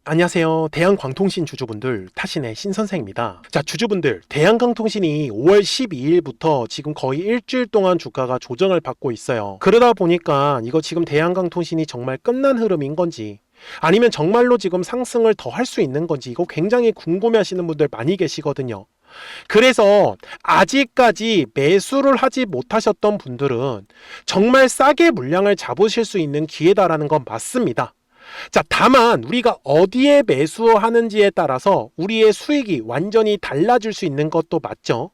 안녕하세요. 대한광통신 주주분들, 타신의 신선생입니다. 자, 주주분들, 대한광통신이 5월 12일부터 지금 거의 일주일 동안 주가가 조정을 받고 있어요. 그러다 보니까 이거 지금 대한광통신이 정말 끝난 흐름인 건지, 아니면 정말로 지금 상승을 더 할 수 있는 건지, 이거 굉장히 궁금해 하시는 분들 많이 계시거든요. 그래서 아직까지 매수를 하지 못하셨던 분들은 정말 싸게 물량을 잡으실 수 있는 기회다라는 건 맞습니다. 자, 다만 우리가 어디에 매수하는지에 따라서 우리의 수익이 완전히 달라질 수 있는 것도 맞죠.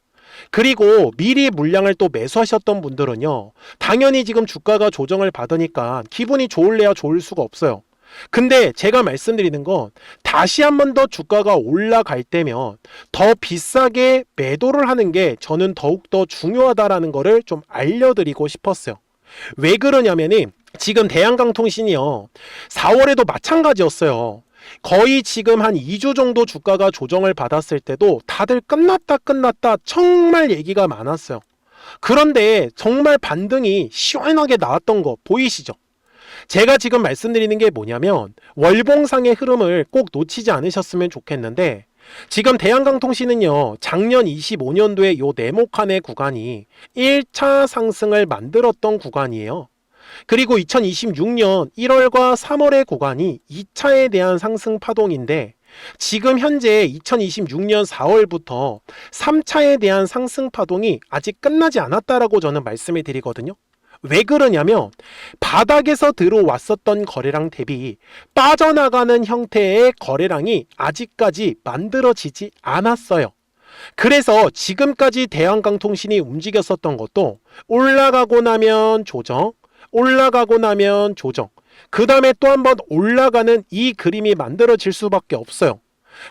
그리고 미리 물량을 또 매수하셨던 분들은요, 당연히 지금 주가가 조정을 받으니까 기분이 좋을래야 좋을 수가 없어요. 근데 제가 말씀드리는 건 다시 한 번 더 주가가 올라갈 때면 더 비싸게 매도를 하는 게 저는 더욱더 중요하다라는 거를 좀 알려드리고 싶었어요. 왜 그러냐면은 지금 대한광통신이요, 4월에도 마찬가지였어요. 거의 지금 한 2주 정도 주가가 조정을 받았을 때도 다들 끝났다 정말 얘기가 많았어요. 그런데 정말 반등이 시원하게 나왔던 거 보이시죠? 제가 지금 말씀드리는 게 뭐냐면 월봉상의 흐름을 꼭 놓치지 않으셨으면 좋겠는데, 지금 대한광통신은요, 작년 25년도에 요 네모칸의 구간이 1차 상승을 만들었던 구간이에요. 그리고 2026년 1월과 3월의 구간이 2차에 대한 상승 파동인데, 지금 현재 2026년 4월부터 3차에 대한 상승 파동이 아직 끝나지 않았다라고 저는 말씀을 드리거든요. 왜 그러냐면 바닥에서 들어왔었던 거래량 대비 빠져나가는 형태의 거래량이 아직까지 만들어지지 않았어요. 그래서 지금까지 대한광통신이 움직였었던 것도 올라가고 나면 조정, 올라가고 나면 조정, 그 다음에 또 한 번 올라가는 이 그림이 만들어질 수밖에 없어요.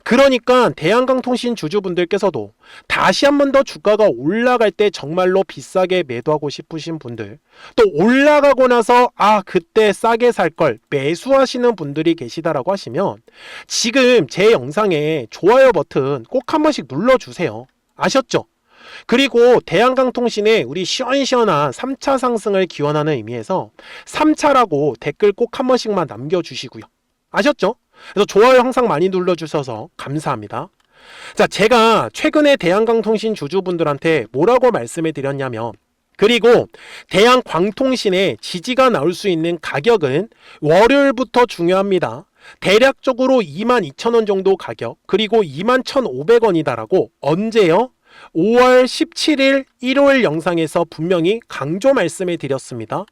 그러니까 대한광통신 주주분들께서도 다시 한 번 더 주가가 올라갈 때 정말로 비싸게 매도하고 싶으신 분들, 또 올라가고 나서 그때 싸게 살 걸 매수하시는 분들이 계시다라고 하시면 지금 제 영상에 좋아요 버튼 꼭 한 번씩 눌러주세요. 아셨죠? 그리고 대한광통신에 우리 시원시원한 3차 상승을 기원하는 의미에서 3차라고 댓글 꼭 한 번씩만 남겨주시고요. 아셨죠? 그래서 좋아요 항상 많이 눌러주셔서 감사합니다. 자, 제가 최근에 대한광통신 주주분들한테 뭐라고 말씀을 드렸냐면, 그리고 대한광통신의 지지가 나올 수 있는 가격은 월요일부터 중요합니다. 대략적으로 22,000원 정도 가격, 그리고 21,500원이다라고 언제요? 5월 17일 일요일 영상에서 분명히 강조 말씀을 드렸습니다.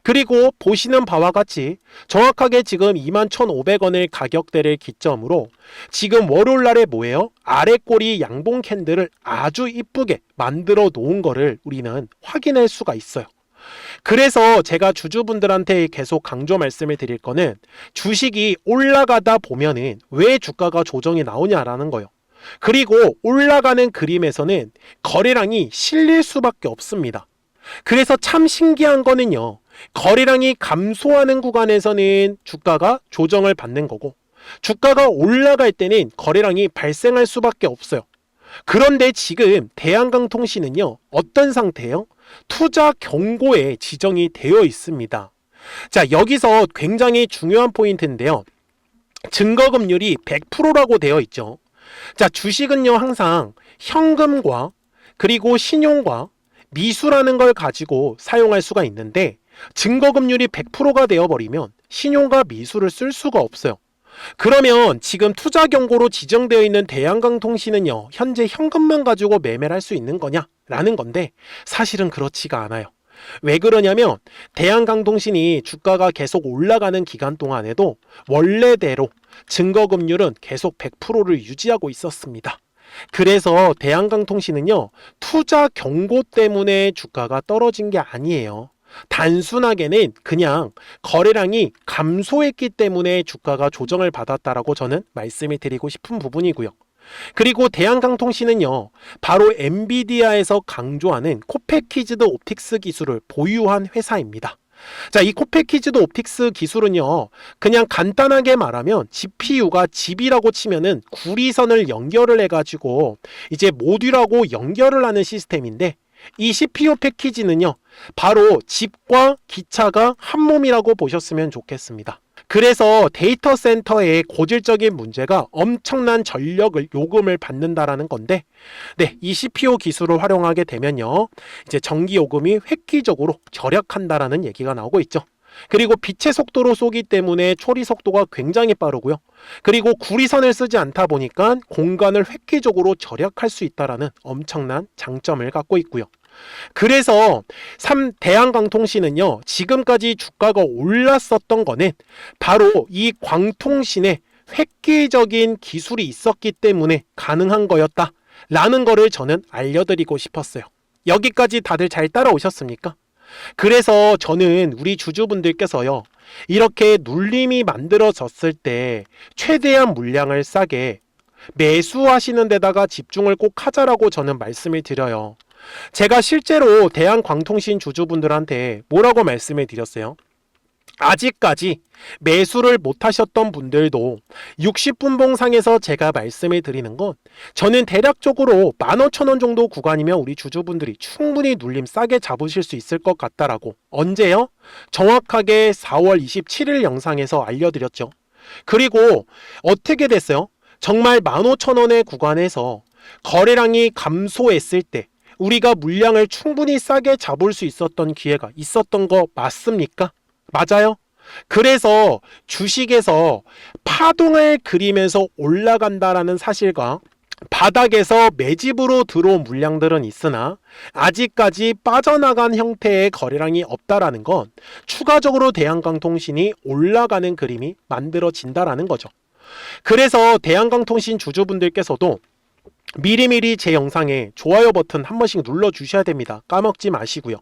그리고 보시는 바와 같이 정확하게 지금 21,500원의 가격대를 기점으로 지금 월요일날에 뭐예요? 아래꼬리 양봉 캔들을 아주 이쁘게 만들어 놓은 거를 우리는 확인할 수가 있어요. 그래서 제가 주주분들한테 계속 강조 말씀을 드릴 거는, 주식이 올라가다 보면은 왜 주가가 조정이 나오냐라는 거예요. 그리고 올라가는 그림에서는 거래량이 실릴 수밖에 없습니다. 그래서 참 신기한 거는요, 거래량이 감소하는 구간에서는 주가가 조정을 받는 거고, 주가가 올라갈 때는 거래량이 발생할 수밖에 없어요. 그런데 지금 대한광통신은요, 어떤 상태예요? 투자 경고에 지정이 되어 있습니다. 자, 여기서 굉장히 중요한 포인트인데요, 증거금률이 100%라고 되어 있죠. 자, 주식은요, 항상 현금과 그리고 신용과 미수라는 걸 가지고 사용할 수가 있는데, 증거금률이 100%가 되어버리면 신용과 미수를 쓸 수가 없어요. 그러면 지금 투자 경고로 지정되어 있는 대한광통신은요, 현재 현금만 가지고 매매를 할 수 있는 거냐? 라는 건데, 사실은 그렇지가 않아요. 왜 그러냐면 대한광통신이 주가가 계속 올라가는 기간 동안에도 원래대로 증거금률은 계속 100%를 유지하고 있었습니다. 그래서 대한광통신은요, 투자 경고 때문에 주가가 떨어진 게 아니에요. 단순하게는 그냥 거래량이 감소했기 때문에 주가가 조정을 받았다라고 저는 말씀을 드리고 싶은 부분이고요. 그리고 대한광통신은요, 바로 엔비디아에서 강조하는 코패키지드 옵틱스 기술을 보유한 회사입니다. 자, 이 코패키지드 옵틱스 기술은요, 그냥 간단하게 말하면 GPU가 집이라고 치면은 구리선을 연결을 해가지고 이제 모듈하고 연결을 하는 시스템인데, 이 CPU 패키지는요, 바로 집과 기차가 한 몸이라고 보셨으면 좋겠습니다. 그래서 데이터 센터의 고질적인 문제가 엄청난 전력을 요금을 받는다라는 건데, 네, 이 CPU 기술을 활용하게 되면요, 이제 전기 요금이 획기적으로 절약한다라는 얘기가 나오고 있죠. 그리고 빛의 속도로 쏘기 때문에 처리 속도가 굉장히 빠르고요. 그리고 구리선을 쓰지 않다 보니까 공간을 획기적으로 절약할 수 있다라는 엄청난 장점을 갖고 있고요. 그래서 대한광통신은요, 지금까지 주가가 올랐었던 거는 바로 이 광통신의 획기적인 기술이 있었기 때문에 가능한 거였다 라는 거를 저는 알려드리고 싶었어요. 여기까지 다들 잘 따라오셨습니까? 그래서 저는 우리 주주분들께서요, 이렇게 눌림이 만들어졌을 때 최대한 물량을 싸게 매수하시는 데다가 집중을 꼭 하자라고 저는 말씀을 드려요. 제가 실제로 대한광통신 주주분들한테 뭐라고 말씀을 드렸어요? 아직까지 매수를 못하셨던 분들도 60분봉상에서 제가 말씀을 드리는 건, 저는 대략적으로 15,000원 정도 구간이면 우리 주주분들이 충분히 눌림 싸게 잡으실 수 있을 것 같다라고. 언제요? 정확하게 4월 27일 영상에서 알려드렸죠. 그리고 어떻게 됐어요? 정말 15,000원의 구간에서 거래량이 감소했을 때 우리가 물량을 충분히 싸게 잡을 수 있었던 기회가 있었던 거 맞습니까? 맞아요. 그래서 주식에서 파동을 그리면서 올라간다라는 사실과 바닥에서 매집으로 들어온 물량들은 있으나 아직까지 빠져나간 형태의 거래량이 없다라는 건 추가적으로 대한광통신이 올라가는 그림이 만들어진다라는 거죠. 그래서 대한광통신 주주분들께서도 미리미리 제 영상에 좋아요 버튼 한 번씩 눌러주셔야 됩니다. 까먹지 마시고요.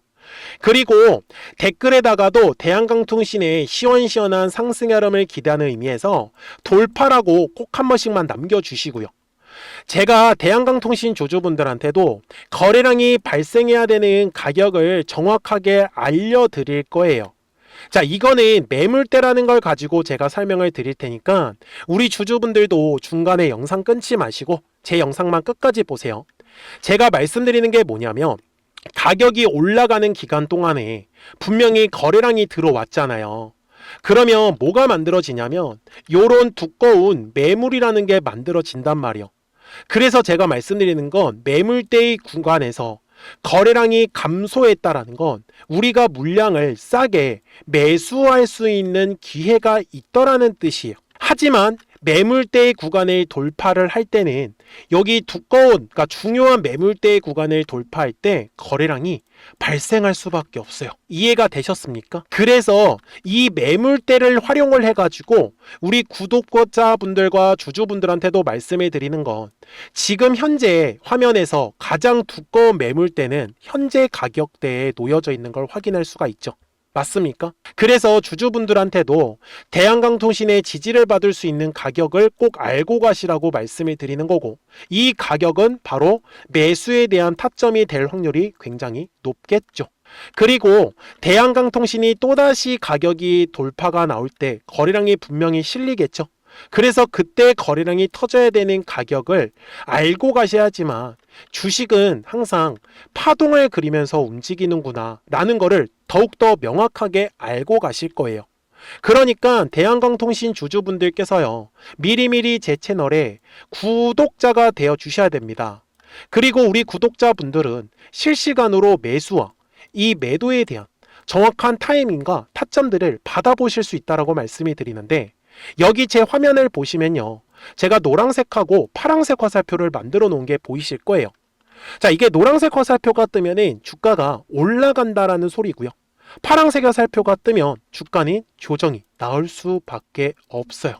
그리고 댓글에다가도 대한광통신의 시원시원한 상승 흐름을 기대하는 의미에서 돌파라고 꼭 한 번씩만 남겨주시고요. 제가 대한광통신 주주분들한테도 거래량이 발생해야 되는 가격을 정확하게 알려드릴 거예요. 자, 이거는 매물대라는 걸 가지고 제가 설명을 드릴 테니까 우리 주주분들도 중간에 영상 끊지 마시고 제 영상만 끝까지 보세요. 제가 말씀드리는 게 뭐냐면, 가격이 올라가는 기간 동안에 분명히 거래량이 들어왔잖아요. 그러면 뭐가 만들어지냐면 요런 두꺼운 매물이라는 게 만들어진단 말이에요. 그래서 제가 말씀드리는 건, 매물대의 구간에서 거래량이 감소했다라는 건 우리가 물량을 싸게 매수할 수 있는 기회가 있더라는 뜻이에요. 하지만 매물대의 구간을 돌파를 할 때는 여기 두꺼운, 그러니까 중요한 매물대의 구간을 돌파할 때 거래량이 발생할 수밖에 없어요. 이해가 되셨습니까? 그래서 이 매물대를 활용을 해가지고 우리 구독자분들과 주주분들한테도 말씀을 드리는 건, 지금 현재 화면에서 가장 두꺼운 매물대는 현재 가격대에 놓여져 있는 걸 확인할 수가 있죠. 맞습니까? 그래서 주주분들한테도 대한광통신의 지지를 받을 수 있는 가격을 꼭 알고 가시라고 말씀을 드리는 거고, 이 가격은 바로 매수에 대한 타점이 될 확률이 굉장히 높겠죠. 그리고 대한광통신이 또다시 가격이 돌파가 나올 때 거래량이 분명히 실리겠죠. 그래서 그때 거래량이 터져야 되는 가격을 알고 가셔야지만 주식은 항상 파동을 그리면서 움직이는구나 라는 거를 더욱더 명확하게 알고 가실 거예요. 그러니까 대한광통신 주주분들께서요, 미리미리 제 채널에 구독자가 되어 주셔야 됩니다. 그리고 우리 구독자분들은 실시간으로 매수와 이 매도에 대한 정확한 타이밍과 타점들을 받아보실 수 있다고 말씀을 드리는데, 여기 제 화면을 보시면요, 제가 노란색하고 파란색 화살표를 만들어 놓은 게 보이실 거예요. 자, 이게 노란색 화살표가 뜨면은 주가가 올라간다라는 소리고요. 파란색 화살표가 뜨면 주가는 조정이 나올 수밖에 없어요.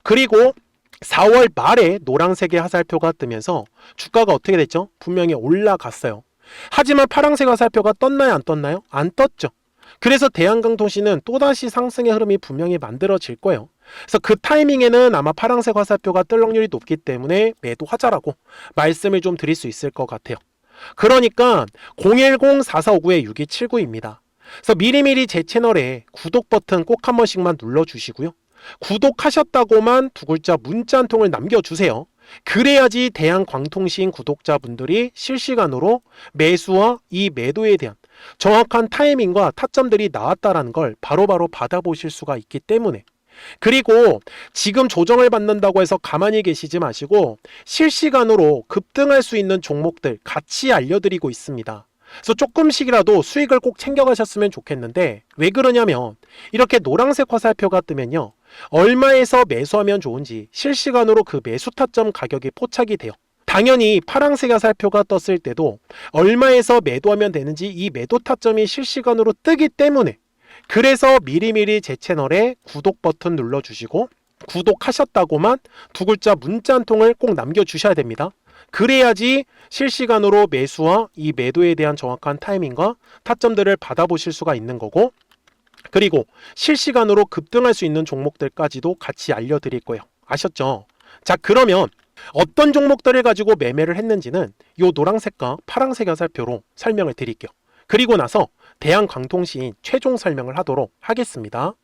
그리고 4월 말에 노란색의 화살표가 뜨면서 주가가 어떻게 됐죠? 분명히 올라갔어요. 하지만 파란색 화살표가 떴나요? 안 떴나요? 안 떴죠. 그래서 대한광통신은 또다시 상승의 흐름이 분명히 만들어질 거예요. 그래서 그 타이밍에는 아마 파란색 화살표가 뜰 확률이 높기 때문에 매도하자라고 말씀을 좀 드릴 수 있을 것 같아요. 그러니까 010-4459-6279입니다. 그래서 미리미리 제 채널에 구독 버튼 꼭 한 번씩만 눌러주시고요. 구독하셨다고만 두 글자 문자 한 통을 남겨주세요. 그래야지 대한광통신 구독자분들이 실시간으로 매수와 이 매도에 대한 정확한 타이밍과 타점들이 나왔다라는 걸 바로바로 받아보실 수가 있기 때문에, 그리고 지금 조정을 받는다고 해서 가만히 계시지 마시고 실시간으로 급등할 수 있는 종목들 같이 알려드리고 있습니다. 그래서 조금씩이라도 수익을 꼭 챙겨가셨으면 좋겠는데, 왜 그러냐면 이렇게 노란색 화살표가 뜨면요, 얼마에서 매수하면 좋은지 실시간으로 그 매수 타점 가격이 포착이 돼요. 당연히 파란색 화살표가 떴을 때도 얼마에서 매도하면 되는지 이 매도 타점이 실시간으로 뜨기 때문에, 그래서 미리미리 제 채널에 구독 버튼 눌러주시고 구독하셨다고만 두 글자 문자 한 통을 꼭 남겨주셔야 됩니다. 그래야지 실시간으로 매수와 이 매도에 대한 정확한 타이밍과 타점들을 받아보실 수가 있는 거고, 그리고 실시간으로 급등할 수 있는 종목들까지도 같이 알려드릴 거예요. 아셨죠? 자, 그러면 어떤 종목들을 가지고 매매를 했는지는 이 노란색과 파란색 화살표로 설명을 드릴게요. 그리고 나서 대한광통신 최종 설명을 하도록 하겠습니다.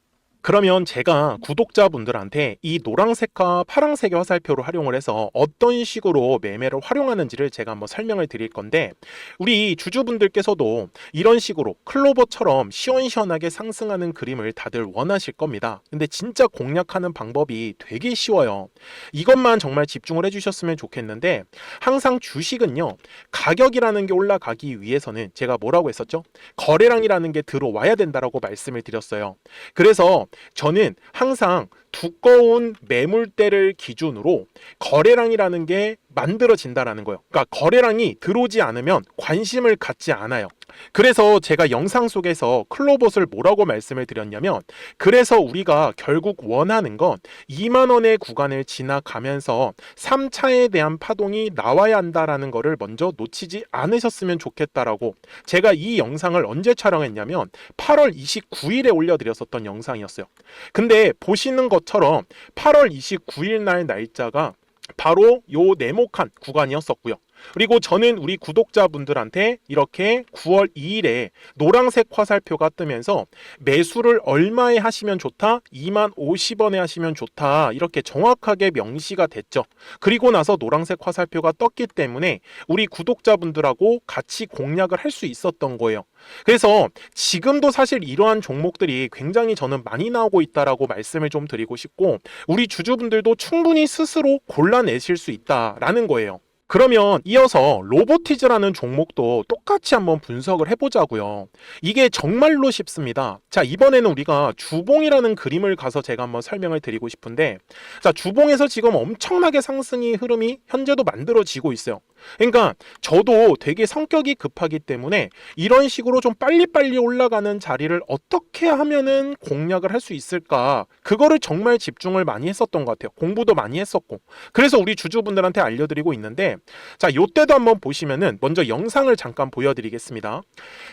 그러면 제가 구독자분들한테 이 노란색과 파란색의 화살표를 활용을 해서 어떤 식으로 매매를 활용하는지를 제가 한번 설명을 드릴 건데, 우리 주주분들께서도 이런 식으로 클로버처럼 시원시원하게 상승하는 그림을 다들 원하실 겁니다. 근데 진짜 공략하는 방법이 되게 쉬워요. 이것만 정말 집중을 해주셨으면 좋겠는데, 항상 주식은요, 가격이라는 게 올라가기 위해서는 제가 뭐라고 했었죠? 거래량이라는 게 들어와야 된다라고 말씀을 드렸어요. 그래서 저는 항상 두꺼운 매물대를 기준으로 거래량이라는 게 만들어진다라는 거예요. 그러니까 거래량이 들어오지 않으면 관심을 갖지 않아요. 그래서 제가 영상 속에서 클로봇을 뭐라고 말씀을 드렸냐면, 그래서 우리가 결국 원하는 건 2만 원의 구간을 지나가면서 3차에 대한 파동이 나와야 한다라는 거를 먼저 놓치지 않으셨으면 좋겠다라고, 제가 이 영상을 언제 촬영했냐면 8월 29일에 올려드렸었던 영상이었어요. 근데 보시는 것처럼 8월 29일 날 날짜가 바로 요 네모칸 구간이었었고요. 그리고 저는 우리 구독자분들한테 이렇게 9월 2일에 노란색 화살표가 뜨면서 매수를 얼마에 하시면 좋다? 2만 50원에 하시면 좋다. 이렇게 정확하게 명시가 됐죠. 그리고 나서 노란색 화살표가 떴기 때문에 우리 구독자분들하고 같이 공략을 할 수 있었던 거예요. 그래서 지금도 사실 이러한 종목들이 굉장히 저는 많이 나오고 있다라고 말씀을 좀 드리고 싶고, 우리 주주분들도 충분히 스스로 골라내실 수 있다라는 거예요. 그러면 이어서 로보티즈라는 종목도 똑같이 한번 분석을 해보자고요. 이게 정말로 쉽습니다. 자, 이번에는 우리가 주봉이라는 그림을 가서 제가 한번 설명을 드리고 싶은데, 자, 주봉에서 지금 엄청나게 상승이 흐름이 현재도 만들어지고 있어요. 그러니까 저도 되게 성격이 급하기 때문에 이런 식으로 좀 빨리빨리 올라가는 자리를 어떻게 하면은 공략을 할 수 있을까, 그거를 정말 집중을 많이 했었던 것 같아요. 공부도 많이 했었고. 그래서 우리 주주분들한테 알려드리고 있는데, 자, 요때도 한번 보시면은 먼저 영상을 잠깐 보여드리겠습니다.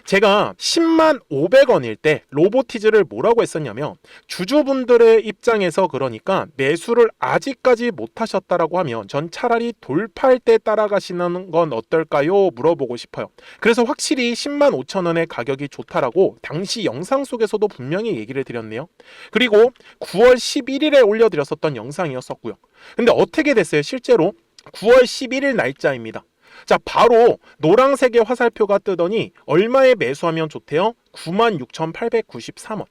제가 10만 500원일 때 로보티즈를 뭐라고 했었냐면, 주주분들의 입장에서 그러니까 매수를 아직까지 못 하셨다라고 하면 전 차라리 돌파할 때 따라가시는 건 어떨까요? 물어보고 싶어요. 그래서 확실히 10만 5천 원의 가격이 좋다라고 당시 영상 속에서도 분명히 얘기를 드렸네요. 그리고 9월 11일에 올려드렸었던 영상이었었고요. 근데 어떻게 됐어요? 실제로 9월 11일 날짜입니다. 자, 바로 노란색의 화살표가 뜨더니 얼마에 매수하면 좋대요? 96,893원.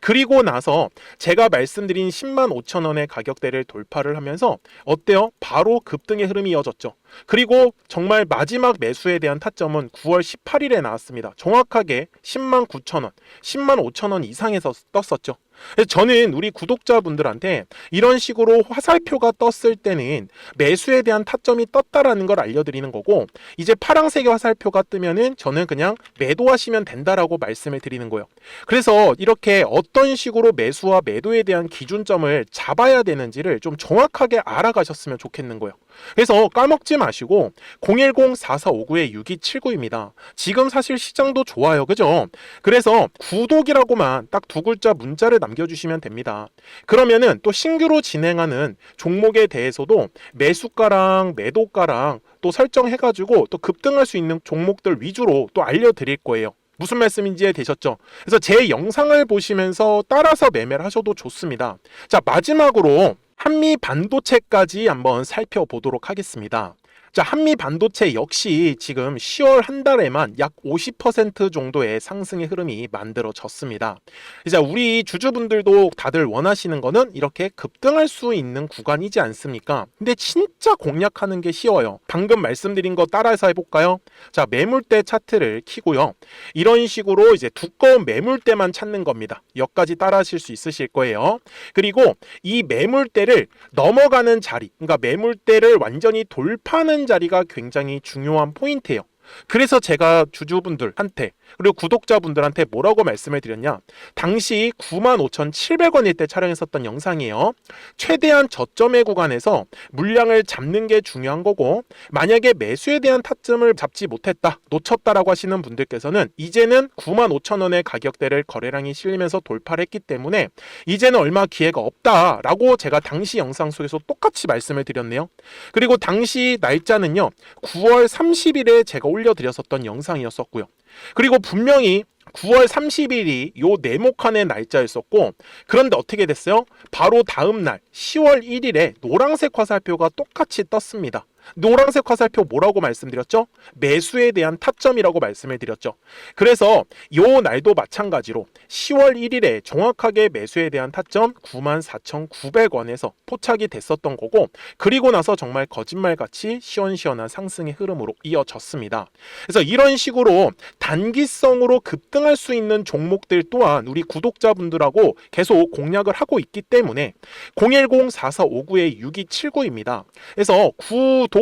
그리고 나서 제가 말씀드린 10만 5천 원의 가격대를 돌파를 하면서 어때요? 바로 급등의 흐름이 이어졌죠. 그리고 정말 마지막 매수에 대한 타점은 9월 18일에 나왔습니다. 정확하게 10만 9천 원, 10만 5천 원 이상에서 떴었죠. 저는 우리 구독자분들한테 이런 식으로 화살표가 떴을 때는 매수에 대한 타점이 떴다라는 걸 알려드리는 거고, 이제 파란색의 화살표가 뜨면은 저는 그냥 매도하시면 된다라고 말씀을 드리는 거예요. 그래서 이렇게 어떤 식으로 매수와 매도에 대한 기준점을 잡아야 되는지를 좀 정확하게 알아가셨으면 좋겠는 거예요. 그래서 까먹지 마시고 010-4459-6279입니다. 지금 사실 시장도 좋아요. 그죠? 그래서 구독이라고만 딱 두 글자 문자를 남겨주시면 됩니다. 그러면은 또 신규로 진행하는 종목에 대해서도 매수가랑 매도가랑 또 설정해가지고 또 급등할 수 있는 종목들 위주로 또 알려드릴 거예요. 무슨 말씀인지 이해되셨죠? 그래서 제 영상을 보시면서 따라서 매매를 하셔도 좋습니다. 자, 마지막으로 한미 반도체까지 한번 살펴보도록 하겠습니다. 자, 한미 반도체 역시 지금 10월 한 달에만 약 50% 정도의 상승의 흐름이 만들어졌습니다. 이제 우리 주주분들도 다들 원하시는 거는 이렇게 급등할 수 있는 구간이지 않습니까? 근데 진짜 공략하는 게 쉬워요. 방금 말씀드린 거 따라해서 해볼까요? 자, 매물대 차트를 키고요. 이런 식으로 이제 두꺼운 매물대만 찾는 겁니다. 여기까지 따라하실 수 있으실 거예요. 그리고 이 매물대를 넘어가는 자리, 그러니까 매물대를 완전히 돌파하는 자리가 굉장히 중요한 포인트예요. 그래서 제가 주주분들한테 그리고 구독자분들한테 뭐라고 말씀을 드렸냐, 당시 95,700원일 때 촬영했었던 영상이에요. 최대한 저점의 구간에서 물량을 잡는 게 중요한 거고, 만약에 매수에 대한 타점을 잡지 못했다, 놓쳤다라고 하시는 분들께서는 이제는 95,000원의 가격대를 거래량이 실리면서 돌파를 했기 때문에 이제는 얼마 기회가 없다라고 제가 당시 영상 속에서 똑같이 말씀을 드렸네요. 그리고 당시 날짜는요, 9월 30일에 제가 올려드렸었던 영상이었었고요. 그리고 분명히 9월 30일이 요 네모칸의 날짜였었고, 그런데 어떻게 됐어요? 바로 다음 날 10월 1일에 노란색 화살표가 똑같이 떴습니다. 노란색 화살표 뭐라고 말씀드렸죠? 매수에 대한 타점이라고 말씀을 드렸죠. 그래서 요 날도 마찬가지로 10월 1일에 정확하게 매수에 대한 타점 94,900원에서 포착이 됐었던 거고, 그리고 나서 정말 거짓말같이 시원시원한 상승의 흐름으로 이어졌습니다. 그래서 이런 식으로 단기성으로 급등할 수 있는 종목들 또한 우리 구독자분들하고 계속 공략을 하고 있기 때문에 010-4459-6279입니다. 그래서 구독이라고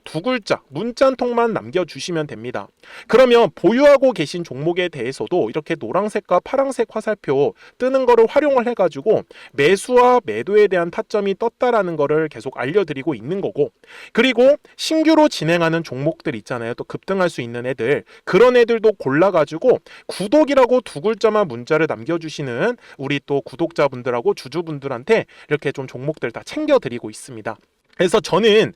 두 글자 문자 한 통만 남겨주시면 됩니다. 그러면 보유하고 계신 종목에 대해서도 이렇게 노란색과 파란색 화살표 뜨는 거를 활용을 해가지고 매수와 매도에 대한 타점이 떴다라는 거를 계속 알려드리고 있는 거고, 그리고 신규로 진행하는 종목들 있잖아요. 또 급등할 수 있는 애들, 그런 애들도 골라가지고 구독이라고 두 글자만 문자를 남겨주시는 우리 또 구독자분들하고 주주분들한테 이렇게 좀 종목들 다 챙겨드리고 있습니다. 그래서 저는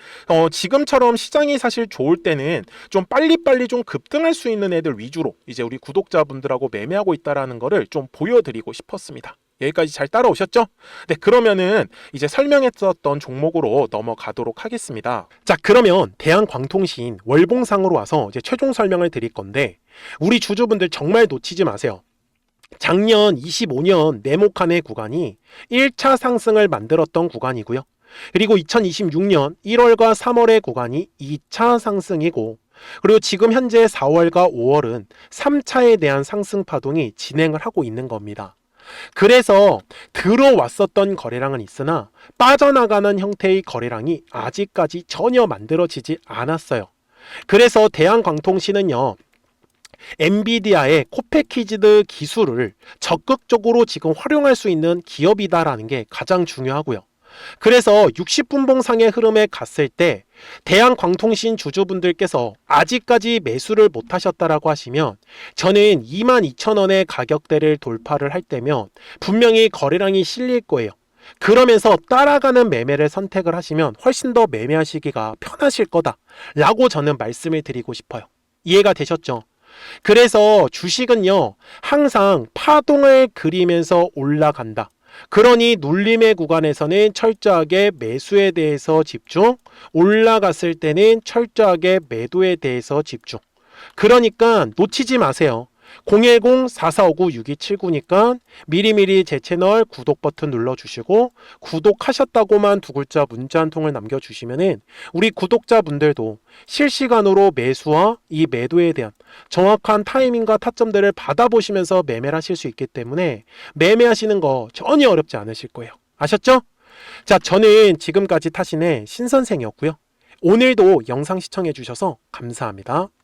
지금처럼 시장이 사실 좋을 때는 좀 빨리빨리 좀 급등할 수 있는 애들 위주로 이제 우리 구독자분들하고 매매하고 있다라는 거를 좀 보여드리고 싶었습니다. 여기까지 잘 따라오셨죠? 네, 그러면은 이제 설명했었던 종목으로 넘어가도록 하겠습니다. 자, 그러면 대한광통신 월봉상으로 와서 이제 최종 설명을 드릴 건데, 우리 주주분들 정말 놓치지 마세요. 작년 25년 네모칸의 구간이 1차 상승을 만들었던 구간이고요. 그리고 2026년 1월과 3월의 구간이 2차 상승이고, 그리고 지금 현재 4월과 5월은 3차에 대한 상승 파동이 진행을 하고 있는 겁니다. 그래서 들어왔었던 거래량은 있으나 빠져나가는 형태의 거래량이 아직까지 전혀 만들어지지 않았어요. 그래서 대한광통신은요, 엔비디아의 코패키지드 기술을 적극적으로 지금 활용할 수 있는 기업이다라는 게 가장 중요하고요. 그래서 60분봉상의 흐름에 갔을 때 대한광통신 주주분들께서 아직까지 매수를 못 하셨다라고 하시면, 저는 22,000원의 가격대를 돌파를 할 때면 분명히 거래량이 실릴 거예요. 그러면서 따라가는 매매를 선택을 하시면 훨씬 더 매매하시기가 편하실 거다라고 저는 말씀을 드리고 싶어요. 이해가 되셨죠? 그래서 주식은요, 항상 파동을 그리면서 올라간다. 그러니 눌림의 구간에서는 철저하게 매수에 대해서 집중, 올라갔을 때는 철저하게 매도에 대해서 집중. 그러니까 놓치지 마세요. 010-4459-6279니까 미리미리 제 채널 구독 버튼 눌러주시고, 구독하셨다고만 두 글자 문자 한 통을 남겨주시면은 우리 구독자분들도 실시간으로 매수와 이 매도에 대한 정확한 타이밍과 타점들을 받아보시면서 매매를 하실 수 있기 때문에 매매하시는 거 전혀 어렵지 않으실 거예요. 아셨죠? 자, 저는 지금까지 타신의 신선생이었고요. 오늘도 영상 시청해 주셔서 감사합니다.